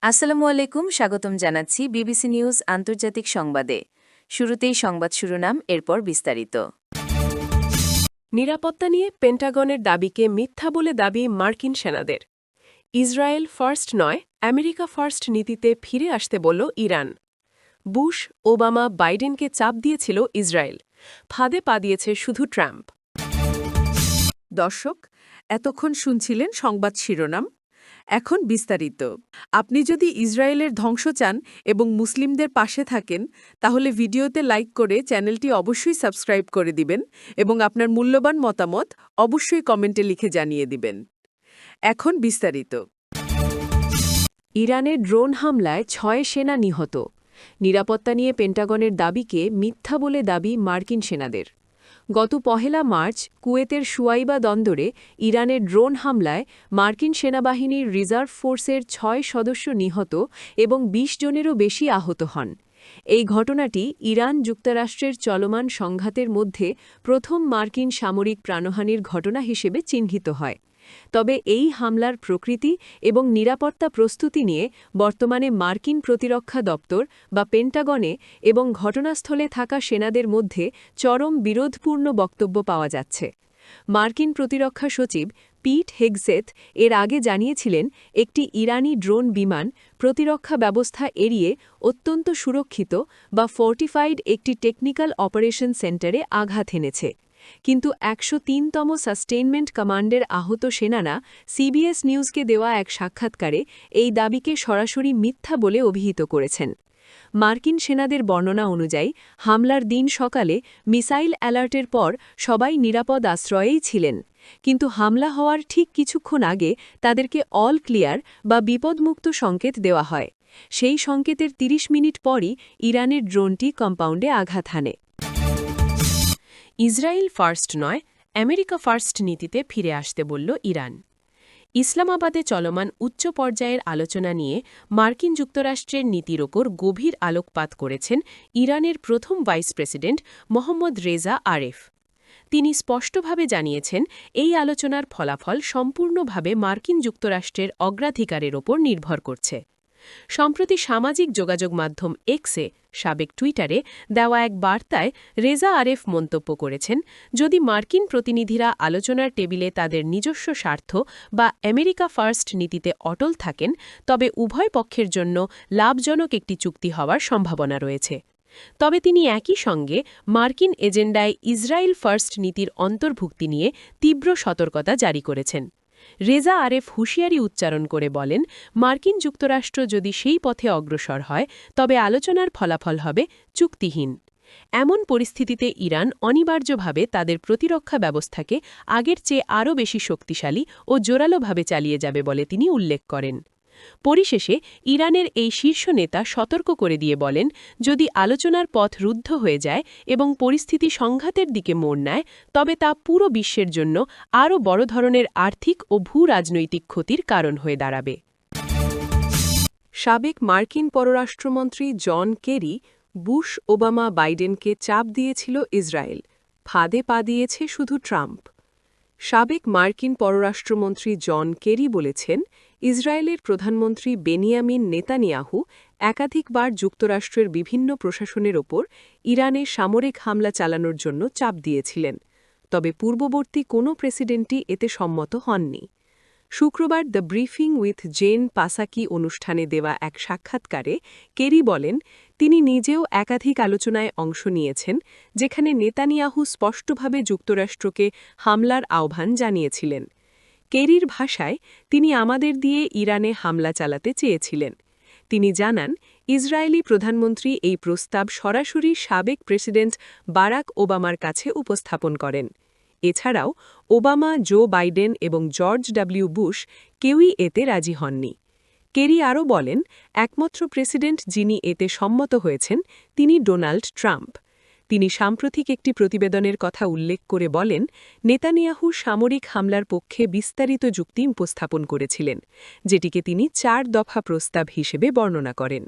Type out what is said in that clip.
আসসালামু আলাইকুম, স্বাগতম জানাচ্ছি বিবিসি নিউজ আন্তর্জাতিক সংবাদে। শুরুতেই সংবাদ শিরোনাম, এরপর বিস্তারিত। নিরাপত্তা নিয়ে পেন্টাগনের দাবিকে মিথ্যা বলে দাবি মার্কিন সেনাদের। ইসরায়েল ফার্স্ট নয়, আমেরিকা ফার্স্ট নীতিতে ফিরে আসতে বলল ইরান। বুশ, ওবামা, বাইডেনকে চাপ দিয়েছিল ইসরায়েল, ফাঁদে পা দিয়েছে শুধু ট্রাম্প। দর্শক, এতক্ষণ শুনছিলেন সংবাদ শিরোনাম। এখন বিস্তারিত। আপনি যদি ইসরায়েলের ধ্বংস চান এবং মুসলিমদের পাশে থাকেন, তাহলে ভিডিওতে লাইক করে চ্যানেলটি অবশ্যই সাবস্ক্রাইব করে দিবেন এবং আপনার মূল্যবান মতামত অবশ্যই কমেন্টে লিখে জানিয়ে দিবেন। এখন বিস্তারিত। ইরানের ড্রোন হামলায় ৬ সেনা নিহত। নিরাপত্তা নিয়ে পেন্টাগনের দাবিকে মিথ্যা বলে দাবি মার্কিন সেনাদের। গত ১ মার্চ কুয়েতের শুয়াইবা বন্দরে ইরানের ড্রোন হামলায় মার্কিন সেনাবাহিনীর রিজার্ভ ফোর্সের ৬ সদস্য নিহত এবং ২০ জনেরও বেশি আহত হন। এই ঘটনাটি ইরান যুক্তরাষ্ট্রের চলমান সংঘাতের মধ্যে প্রথম মার্কিন সামরিক প্রাণহানির ঘটনা হিসেবে চিহ্নিত হয়। তবে এই হামলার প্রকৃতি এবং নিরাপত্তা প্রস্তুতি নিয়ে বর্তমানে মার্কিন প্রতিরক্ষা দপ্তর বা পেন্টাগনে এবং ঘটনাস্থলে থাকা সেনাদের মধ্যে চরম বিরোধপূর্ণ বক্তব্য পাওয়া যাচ্ছে। মার্কিন প্রতিরক্ষা সচিব পিট হেগসেথ এর আগে জানিয়েছিলেন, একটি ইরানি ড্রোন বিমান প্রতিরক্ষা ব্যবস্থা এড়িয়ে অত্যন্ত সুরক্ষিত বা ফোর্টিফাইড একটি টেকনিক্যাল অপারেশন সেন্টারে আঘাত হেনেছে। কিন্তু ১০৩তম সাস্টেইনমেন্ট কমান্ডের আহত সেনারা সিবিএস নিউজকে দেওয়া এক সাক্ষাৎকারে এই দাবিকে সরাসরি মিথ্যা বলে অভিহিত করেছেন। মার্কিন সেনাদের বর্ণনা অনুযায়ী হামলার দিন সকালে মিসাইল অ্যালার্টের পর সবাই নিরাপদ আশ্রয়েই ছিলেন, কিন্তু হামলা হওয়ার ঠিক কিছুক্ষণ আগে তাদেরকে অল ক্লিয়ার বা বিপদমুক্ত সংকেত দেওয়া হয়। সেই সংকেতের ৩০ মিনিট পরই ইরানের ড্রোনটি কম্পাউন্ডে আঘাত হানে। ইসরায়েল ফার্স্ট নয়, আমেরিকা ফার্স্ট নীতিতে ফিরে আসতে বলল ইরান। ইসলামাবাদে চলমান উচ্চ পর্যায়ের আলোচনা নিয়ে মার্কিন যুক্তরাষ্ট্রের নীতির ওপর গভীর আলোকপাত করেছেন ইরানের প্রথম ভাইস প্রেসিডেন্ট মোহাম্মদ রেজা আরেফ। তিনি স্পষ্টভাবে জানিয়েছেন, এই আলোচনার ফলাফল সম্পূর্ণভাবে মার্কিন যুক্তরাষ্ট্রের অগ্রাধিকারের ওপর নির্ভর করছে। সম্প্রতি সামাজিক যোগাযোগ মাধ্যম এক্সে, সাবেক টুইটারে দেওয়া এক বার্তায় রেজা আরেফ মন্তব্য করেছেন, যদি মার্কিন প্রতিনিধিরা আলোচনার টেবিলে তাদের নিজস্ব স্বার্থ বা আমেরিকা ফার্স্ট নীতিতে অটল থাকেন, তবে উভয় পক্ষের জন্য লাভজনক একটি চুক্তি হওয়ার সম্ভাবনা রয়েছে। তবে তিনি একই সঙ্গে মার্কিন এজেন্ডায় ইসরায়েল ফার্স্ট নীতির অন্তর্ভুক্তি নিয়ে তীব্র সতর্কতা জারি করেছেন। রেজা আরেফ হুঁশিয়ারি উচ্চারণ করে বলেন, মার্কিন যুক্তরাষ্ট্র যদি সেই পথে অগ্রসর হয়, তবে আলোচনার ফলাফল হবে চুক্তিহীন। এমন পরিস্থিতিতে ইরান অনিবার্যভাবে তাদের প্রতিরক্ষা ব্যবস্থাকে আগের চেয়ে আরও বেশি শক্তিশালী ও জোরালোভাবে চালিয়ে যাবে বলে তিনি উল্লেখ করেন। পরিশেষে ইরানের এই শীর্ষ নেতা সতর্ক করে দিয়ে বলেন, যদি আলোচনার পথ রুদ্ধ হয়ে যায় এবং পরিস্থিতি সংঘাতের দিকে মোড় নেয়, তবে তা পুরো বিশ্বের জন্য আরও বড় ধরনের আর্থিক ও ভূ-রাজনৈতিক ক্ষতির কারণ হয়ে দাঁড়াবে। সাবেক মার্কিন পররাষ্ট্রমন্ত্রী জন কেরি বুশ, ওবামা, বাইডেনকে চাপ দিয়েছিল ইসরায়েল, ফাঁদে পা দিয়েছে শুধু ট্রাম্প। সাবেক মার্কিন পররাষ্ট্রমন্ত্রী জন কেরি বলেছেন, ইসরায়েলের প্রধানমন্ত্রী বেনিয়ামিন নেতানিয়াহু একাধিকবার যুক্তরাষ্ট্রের বিভিন্ন প্রশাসনের ওপর ইরানে সামরিক হামলা চালানোর জন্য চাপ দিয়েছিলেন, তবে পূর্ববর্তী কোনো প্রেসিডেন্টই এতে সম্মত হননি। শুক্রবার দ্য ব্রিফিং উইথ জেন পাসাকি অনুষ্ঠানে দেওয়া এক সাক্ষাৎকারে কেরি বলেন, তিনি নিজেও একাধিক আলোচনায় অংশ নিয়েছেন, যেখানে নেতানিয়াহু স্পষ্টভাবে যুক্তরাষ্ট্রকে হামলার আহ্বান জানিয়েছিলেন। কেরির ভাষায়, তিনি আমাদের দিয়ে ইরানে হামলা চালাতে চেয়েছিলেন। তিনি জানান, ইসরায়েলি প্রধানমন্ত্রী এই প্রস্তাব সরাসরি সাবেক প্রেসিডেন্ট বারাক ওবামার কাছে উপস্থাপন করেন। এছাড়াও ওবামা, জো বাইডেন এবং জর্জ ডব্লিউ বুশ কেউই এতে রাজি হননি। কেরি আরও বলেন, একমাত্র প্রেসিডেন্ট যিনি এতে সম্মত হয়েছেন তিনি ডোনাল্ড ট্রাম্প। তিনি সাম্প্রতিক একটি প্রতিবেদনের কথা উল্লেখ করে বলেন, নেতানিয়াহু সামরিক হামলার পক্ষে বিস্তারিত যুক্তি উপস্থাপন করেছিলেন, যেটিকে তিনি ৪ দফা প্রস্তাব হিসেবে বর্ণনা করেন।